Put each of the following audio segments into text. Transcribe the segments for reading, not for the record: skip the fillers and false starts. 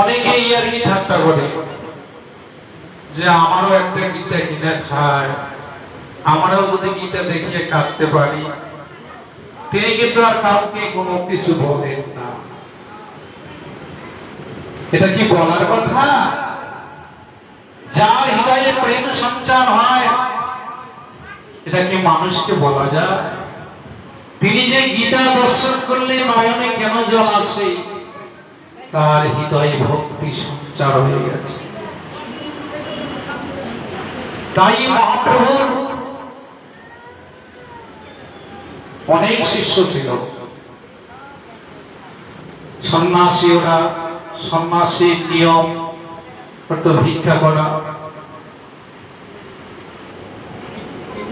অনেকেই আর কি ঠাট্টা করে যে আমারও একটা গীতা কিনে খায়, আমরাও যদি গীতা দেখিয়ে কাঁদতে পারি। তিনি কিন্তু আর কাউকে কোনো কিছু বলেন না। এটা কি বলার কথা? যার হৃদয়ে প্রেম সঞ্চার হয়, এটা কি মানুষকে বলা যায়? তিনি যে গীতা দর্শন করলে নয়নে কেন জল আসে, তার হৃদয়ে ভক্তি সঞ্চার হয়ে গেছে। তাই মহাপ্রভুর অনেক শিষ্য ছিল। সন্ন্যাসীরা, সন্ন্যাসীর নিয়ম ভিক্ষা করা।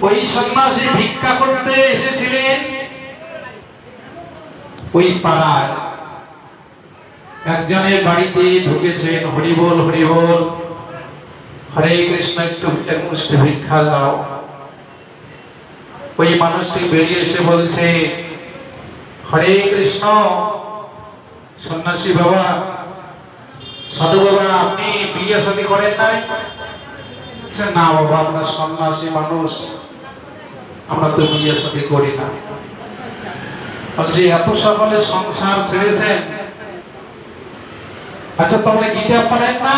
ওই সন্ন্যাসী ভিক্ষা করতে এসেছিলেন ওই পাড়ায় একজনের বাড়িতে ঢুকেছেন। হরিবোল হরিবোল, হরে কৃষ্ণ, একটু এক মুষ্টি ভিক্ষা দাও। ওই মানুষটি বেরিয়ে এসে বলছে, হরে কৃষ্ণ। সন্ন্যাসী বাবা, সাধু বাবা, আপনি বিয়ে শাদী করেন নাই? না বাবা, আমরা সন্ন্যাসী মানুষ, আমরা তো বিয়ে শাদী করি না। বলছি, এত সকালে সংসার ছেড়েছেন? আচ্ছা, তাহলে গীতা পড়েন না?